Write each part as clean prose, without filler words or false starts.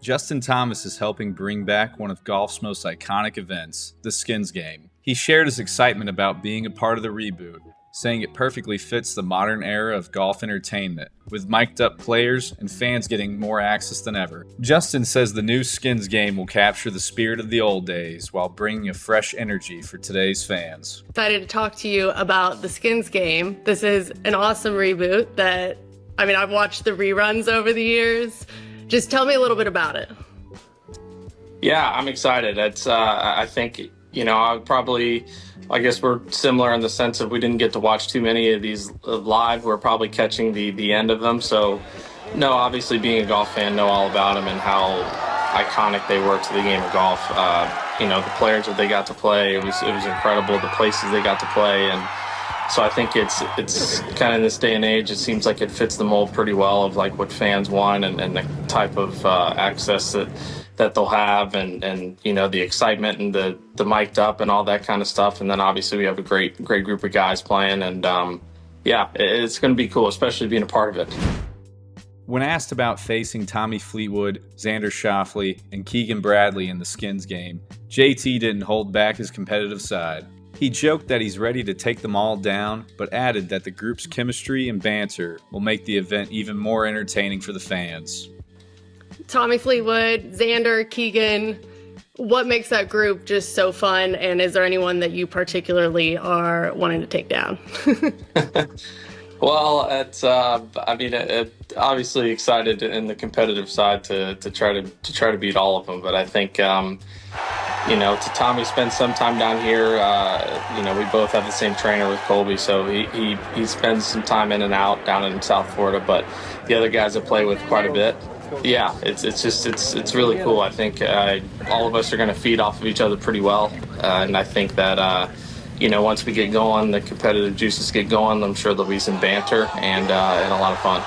Justin Thomas is helping bring back one of golf's most iconic events, the skins game. He shared his excitement about being a part of the reboot, saying it perfectly fits the modern era of golf entertainment, with mic'd up players and fans getting more access than ever. Justin says the new skins game will capture the spirit of the old days while bringing a fresh energy for today's fans. Excited to talk to you about the skins game. This is an awesome reboot that, I've watched the reruns over the years. Just tell me a little bit about it. Yeah, I'm excited. It's, I think, I guess we're similar in the sense of we didn't get to watch too many of these live. We're probably catching the end of them. So, no, obviously being a golf fan, know all about them and how iconic they were to the game of golf. The players that they got to play, it was incredible. The places they got to play, and so I think it's kind of in this day and age, it seems like it fits the mold pretty well of like what fans want and the type of access that they'll have and the excitement and the mic'd up and all that kind of stuff. And then obviously we have a great group of guys playing, and it's going to be cool, especially being a part of it. When asked about facing Tommy Fleetwood, Xander Schauffele, and Keegan Bradley in the skins game, JT didn't hold back his competitive side. He joked that he's ready to take them all down, but added that the group's chemistry and banter will make the event even more entertaining for the fans. Tommy Fleetwood, Xander, Keegan, what makes that group just so fun, and is there anyone that you particularly are wanting to take down? Well, it's obviously excited in the competitive side to try to beat all of them, but I think to Tommy spend some time down here. We both have the same trainer with Colby, so he spends some time in and out down in South Florida, but the other guys I play with quite a bit. Yeah, it's really cool. I think all of us are going to feed off of each other pretty well, and I think that once we get going, the competitive juices get going, I'm sure there'll be some banter and a lot of fun.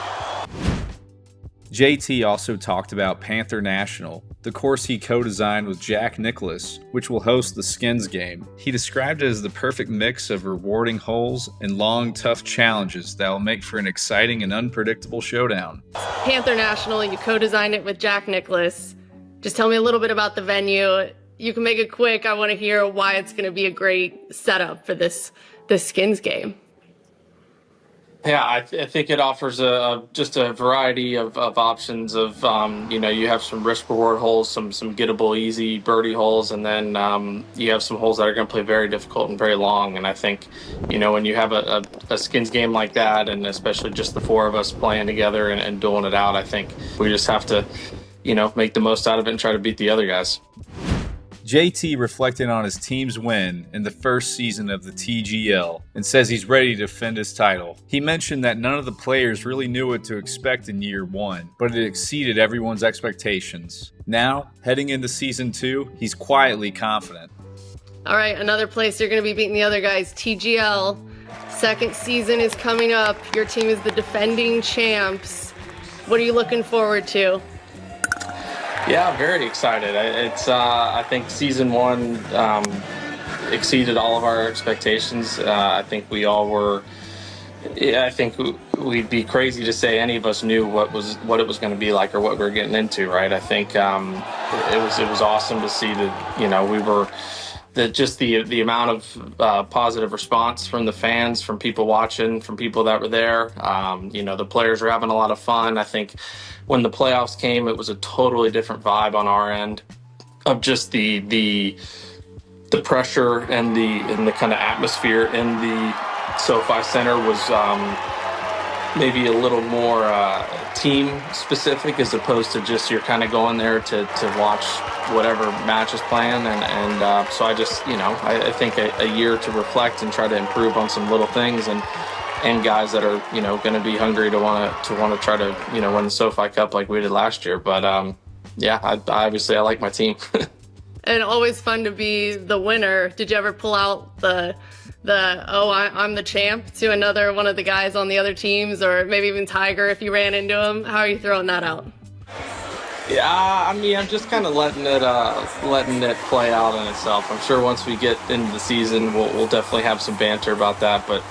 JT also talked about Panther National, the course he co-designed with Jack Nicklaus, which will host the skins game. He described it as the perfect mix of rewarding holes and long, tough challenges that will make for an exciting and unpredictable showdown. Panther National, you co-designed it with Jack Nicklaus. Just tell me a little bit about the venue. You can make it quick. I want to hear why it's going to be a great setup for this skins game. Yeah, I think it offers just a variety of options of, you have some risk reward holes, some gettable easy birdie holes, and then you have some holes that are going to play very difficult and very long. And I think, when you have a skins game like that, and especially just the four of us playing together and dueling it out, I think we just have to, make the most out of it and try to beat the other guys. JT reflected on his team's win in the first season of the TGL and says he's ready to defend his title. He mentioned that none of the players really knew what to expect in year one, but it exceeded everyone's expectations. Now, heading into season 2, he's quietly confident. All right, another place you're going to be beating the other guys, TGL. Second season is coming up. Your team is the defending champs. What are you looking forward to? Yeah, very excited. I think season 1 exceeded all of our expectations. I think we all were. Yeah, I think we'd be crazy to say any of us knew what it was going to be like or what we were getting into, right? I think it was awesome to see that we were. Just the amount of positive response from the fans, from people watching, from people that were there. The players were having a lot of fun. I think when the playoffs came, it was a totally different vibe on our end of just the pressure and the kind of atmosphere in the SoFi Center was maybe a little more team specific as opposed to just you're kind of going there to watch whatever match is playing, and so I just I think a year to reflect and try to improve on some little things and guys that are going to be hungry to want to try to win the SoFi Cup like we did last year. But I like my team. And always fun to be the winner. Did you ever pull out I'm the champ to another one of the guys on the other teams, or maybe even Tiger if you ran into him? How are you throwing that out? Yeah, I'm just kind of letting it play out on itself. I'm sure once we get into the season, we'll definitely have some banter about that. But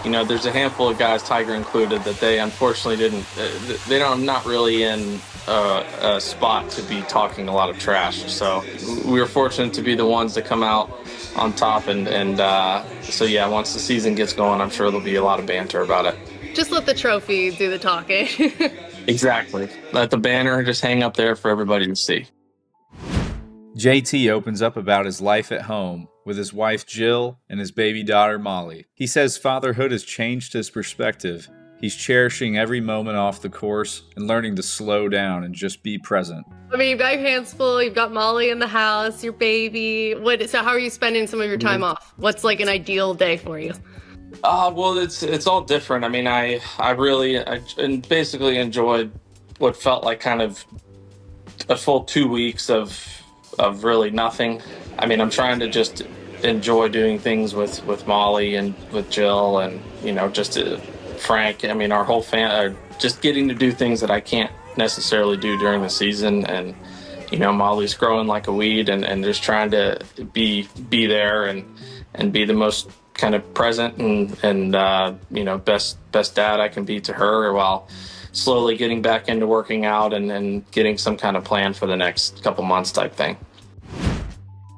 there's a handful of guys, Tiger included, that they unfortunately didn't. They're not really in a spot to be talking a lot of trash. So we were fortunate to be the ones that come out on top, so yeah, once the season gets going, I'm sure there'll be a lot of banter about it. Just let the trophy do the talking. Exactly. Let the banner just hang up there for everybody to see. JT opens up about his life at home with his wife Jill and his baby daughter Molly. He says fatherhood has changed his perspective. He's cherishing every moment off the course and learning to slow down and just be present. I mean, you've got your hands full, you've got Molly in the house, your baby. So how are you spending some of your time off? What's like an ideal day for you? Well, it's all different. I mean, I really basically enjoyed what felt like kind of a full 2 weeks of really nothing. I mean, I'm trying to just enjoy doing things with Molly and with Jill and just Frank. I mean, our whole just getting to do things that I can't necessarily do during the season. And Molly's growing like a weed, and just trying to be there and be the most kind of present and best dad I can be to her, while slowly getting back into working out and getting some kind of plan for the next couple months type thing.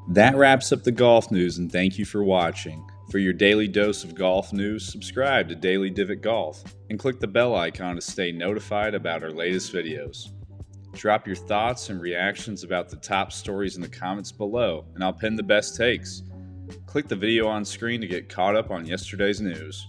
That wraps up the golf news, and thank you for watching. For your daily dose of golf news, subscribe to Daily Divot Golf and click the bell icon to stay notified about our latest videos. Drop your thoughts and reactions about the top stories in the comments below, and I'll pin the best takes. Click the video on screen to get caught up on yesterday's news.